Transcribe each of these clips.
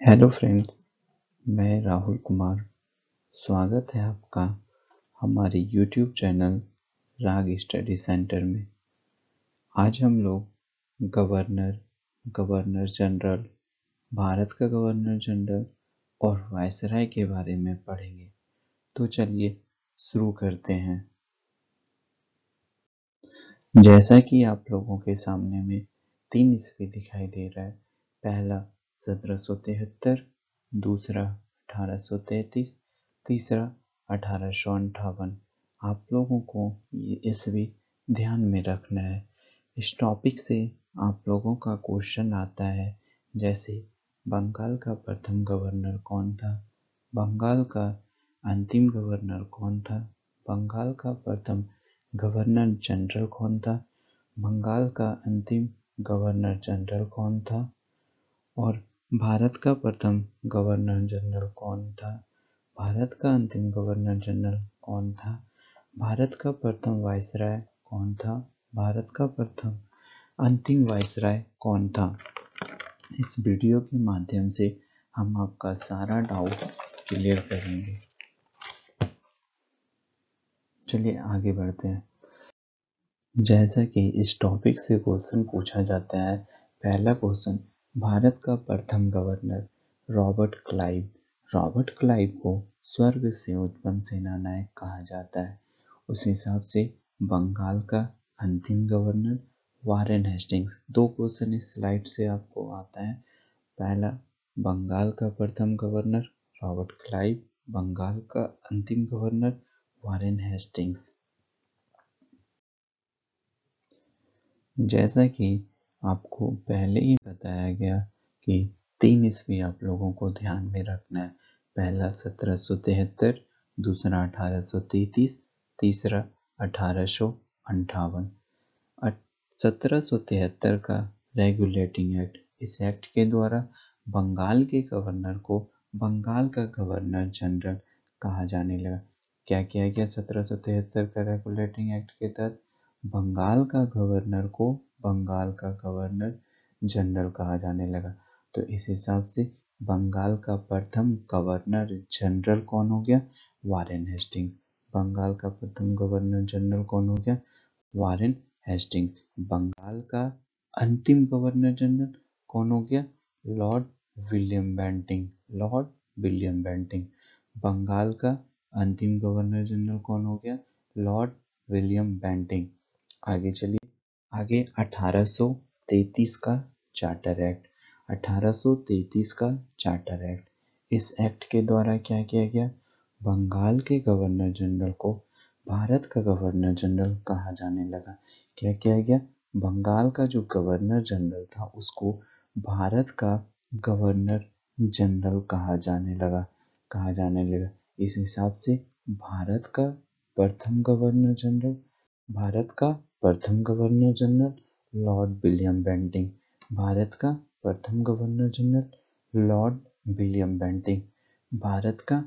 Hello friends, मैं राहुल कुमार। स्वागत है आपका हमारे यूट्यूब चैनल राग स्टडी सेंटर में। आज हम लोग गवर्नर जनरल, भारत का गवर्नर जनरल और वायसराय के बारे में पढ़ेंगे। तो चलिए शुरू करते हैं। जैसा कि आप लोगों के सामने में 3 ईस्वी दिखाई दे रहा है। पहला 1773, दूसरा 1833, तीसरा 1858। आप लोगों को ये ईस्वी ध्यान में रखना है। इस टॉपिक से आप लोगों का क्वेश्चन आता है, जैसे बंगाल का प्रथम गवर्नर कौन था, बंगाल का अंतिम गवर्नर कौन था, बंगाल का प्रथम गवर्नर जनरल कौन था, बंगाल का अंतिम गवर्नर जनरल कौन था, और भारत का प्रथम गवर्नर जनरल कौन था, भारत का अंतिम गवर्नर जनरल कौन था, भारत का प्रथम वायसराय कौन था, भारत का प्रथम अंतिम वायसराय कौन था। इस वीडियो के माध्यम से हम आपका सारा डाउट क्लियर करेंगे। चलिए आगे बढ़ते हैं। जैसा कि इस टॉपिक से क्वेश्चन पूछा जाता है। पहला क्वेश्चन, भारत का प्रथम governor Robert Clive. Robert Clive को स्वर्ग से उत्पन्न सेनानायक कहा जाता है। उस हिसाब से बंगाल का अंतिम गवर्नर वारेन हेस्टिंग्स। 2 क्वेश्चन इस स्लाइड से आपको आता है। पहला, बंगाल का प्रथम गवर्नर रॉबर्ट क्लाइव, बंगाल का अंतिम गवर्नर वारेन हेस्टिंग्स। जैसा कि आपको पहले ही बताया गया कि 3 ईस्वी आप लोगों को ध्यान में रखना है। पहला 1773, दूसरा 1833, तीसरा 1858। 1773 का रेगुलेटिंग एक्ट, इस एक्ट के द्वारा बंगाल के गवर्नर को बंगाल का गवर्नर जनरल कहा जाने लगा। क्या किया गया 1773 का रेगुलेटिंग एक्ट के तहत? बंगाल का गवर्नर को बंगाल का गवर्नर जनरल कहा जाने लगा। तो इस हिसाब से बंगाल का प्रथम गवर्नर जनरल कौन हो गया? Warren Hastings. बंगाल का प्रथम गवर्नर जनरल कौन हो गया? Warren Hastings. बंगाल का अंतिम गवर्नर जनरल कौन हो गया? Lord William Bentinck. Lord William Bentinck. Bengal का अंतिम गवर्नर जनरल कौन हो गया? Lord William Bentinck. आगे चलिए। आगे 1833 का चार्टर एक्ट। 1833 का चार्टर एक्ट। इस एक्ट के द्वारा क्या किया गया? बंगाल के गवर्नर जनरल को भारत का गवर्नर जनरल कहा जाने लगा। क्या किया गया? बंगाल का जो गवर्नर जनरल था उसको भारत का गवर्नर जनरल कहा जाने लगा। इस हिसाब से भारत का प्रथम गवर्नर जनरल भारत का प्रथम governor general lord William Bentinck. Bharat का प्रथम governor general lord William Bentinck. Bharat का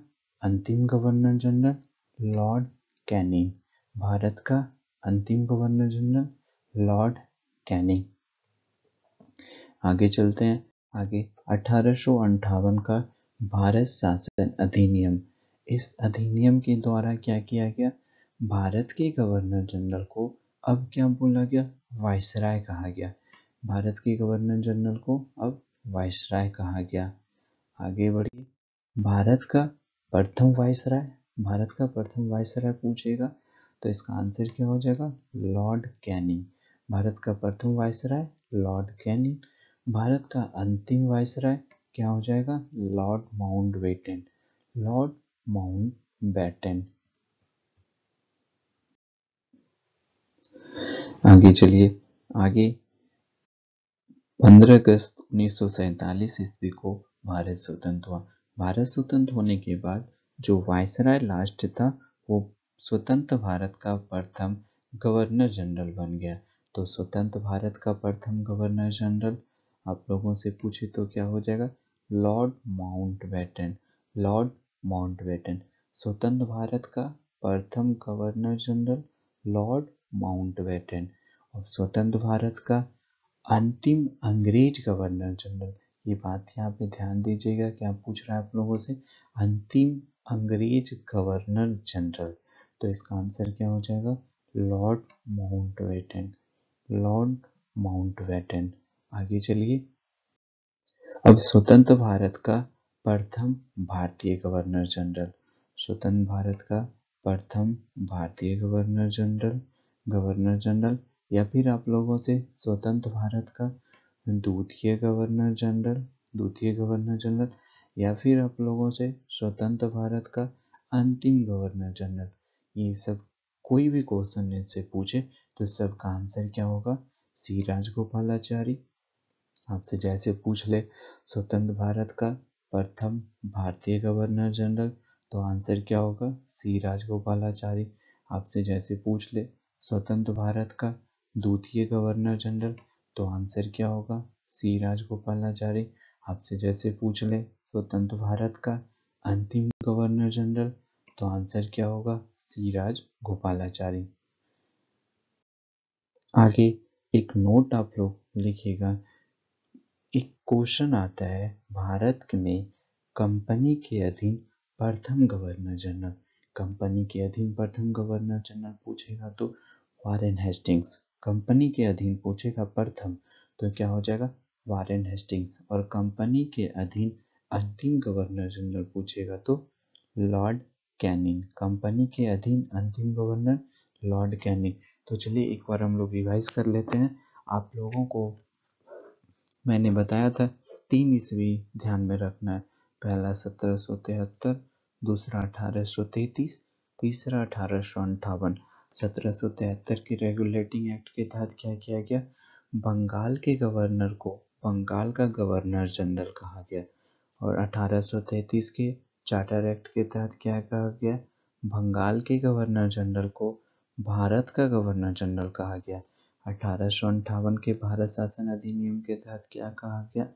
अंतिम governor general lord Canning. Bharat का अंतिम गवर्नर जनरल लॉर्ड कैनिंग। आगे चलते हैं। आगे 1858 का भारत शासन अधिनियम। इस अधिनियम के द्वारा क्या किया गया? भारत के गवर्नर जनरल को अब क्या बोला गया? वायसराय कहा गया। भारत के गवर्नर जनरल को अब वायसराय कहा गया। आगे बढ़िए। भारत का प्रथम वायसराय, भारत का प्रथम वायसराय पूछेगा तो इसका आंसर क्या हो जाएगा? Lord Canning. भारत का प्रथम वायसराय लॉर्ड कैनिंग। भारत का अंतिम वायसराय क्या हो जाएगा? Lord Mountbatten. Lord Mountbatten. आगे चलिए। आगे 15 अगस्त 1947 ईस्वी को भारत स्वतंत्र हुआ। भारत स्वतंत्र होने के बाद जो वायसराय लास्ट था वो स्वतंत्र भारत का प्रथम गवर्नर जनरल बन गया। तो स्वतंत्र भारत का प्रथम गवर्नर जनरल आप लोगों से पूछे तो क्या हो जाएगा? Lord Mountbatten. Lord Mountbatten. स्वतंत्र भारत का प्रथम गवर्नर जनरल लॉर्ड माउंटबेटन। और स्वतंत्र भारत का अंतिम अंग्रेज गवर्नर जनरल ये बात यहाँ पे ध्यान दीजिएगा, क्या पूछ रहा है आप लोगों से, अंतिम अंग्रेज गवर्नर जनरल। तो इसका आंसर क्या हो जाएगा, लॉर्ड माउंटबेटन, लॉर्ड माउंटबेटन। आगे चलिए, अब स्वतंत्र भारत का प्रथम भारतीय गवर्नर जनरल, स्वतंत्र भारत का प्रथम भारतीय गवर्नर जनरल, या फिर आप लोगों से स्वतंत्र भारत का द्वितीय गवर्नर जनरल, द्वितीय गवर्नर जनरल, या फिर आप लोगों से स्वतंत्र भारत का अंतिम गवर्नर जनरल। ये सब कोई भी क्वेश्चन इनसे पूछे तो सबका आंसर क्या होगा, सी राजगोपालाचारी। आपसे जैसे पूछ ले स्वतंत्र भारत का प्रथम भारतीय गवर्नर जनरल, तो आंसर क्या होगा, सी राजगोपालाचारी। आपसे जैसे पूछ ले स्वतंत्र भारत का द्वितीय गवर्नर जनरल, तो आंसर क्या होगा, सी राजगोपालाचारी। आपसे जैसे पूछ ले स्वतंत्र भारत का अंतिम गवर्नर जनरल, तो आंसर क्या होगा, सी राजगोपालाचारी। आगे एक नोट आप लोग लिखिएगा, एक क्वेश्चन आता है, भारत में कंपनी के अधीन प्रथम गवर्नर जनरल, कंपनी के अधीन प्रथम गवर्नर जनरल पूछेगा तो वारेन हेस्टिंग्स, कंपनी के अधीन पूछेगा प्रथम तो क्या हो जाएगा, वारेन हेस्टिंग्स। और कंपनी के अधीन अंतिम गवर्नर जनरल पूछेगा तो लॉर्ड कैनिंग, कंपनी के अधीन अंतिम गवर्नर लॉर्ड कैनिंग। तो चलिए एक बार हम लोग रिवाइज कर लेते हैं। आप लोगों को मैंने बताया था 3 ईस्वी ध्यान में रखना है, पहला 1773, दूसरा 1833, तीसरा 1858। 1773 के रेगुलेटिंग एक्ट के तहत क्या किया गया, बंगाल के गवर्नर को बंगाल का गवर्नर जनरल कहा गया। और 1833 के चार्टर एक्ट के तहत क्या कहा गया, बंगाल के गवर्नर जनरल को भारत का गवर्नर जनरल कहा गया। 1858 के भारत शासन अधिनियम के तहत क्या कहा गया,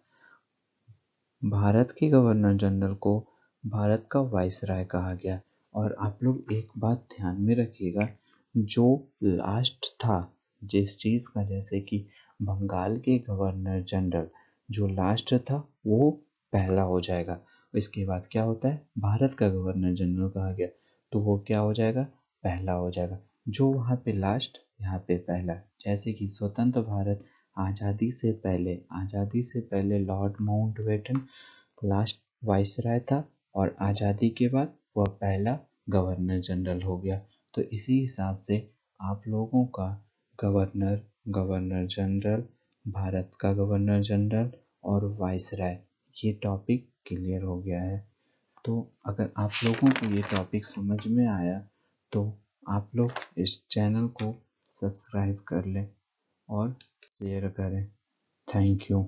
भारत के गवर्नर जनरल को भारत का वाइसराय कहा गया। और आप लोग एक बात ध्यान में रखिएगा, जो लास्ट था जिस चीज का, जैसे कि बंगाल के गवर्नर जनरल जो लास्ट था वो पहला हो जाएगा, इसके बाद क्या होता है, भारत का गवर्नर जनरल कहा गया तो वो क्या हो जाएगा, पहला हो जाएगा। जो वहाँ पे लास्ट यहाँ पे पहला, जैसे कि स्वतंत्र भारत आज़ादी से पहले लॉर्ड माउंटबेटन लास्ट वाइसराय था और आज़ादी के बाद वह पहला गवर्नर जनरल हो गया। तो इसी हिसाब से आप लोगों का गवर्नर, गवर्नर जनरल, भारत का गवर्नर जनरल और वाइसराय, ये टॉपिक क्लियर हो गया है। तो अगर आप लोगों को ये टॉपिक समझ में आया तो आप लोग इस चैनल को सब्सक्राइब कर लें और शेयर करें। Thank you.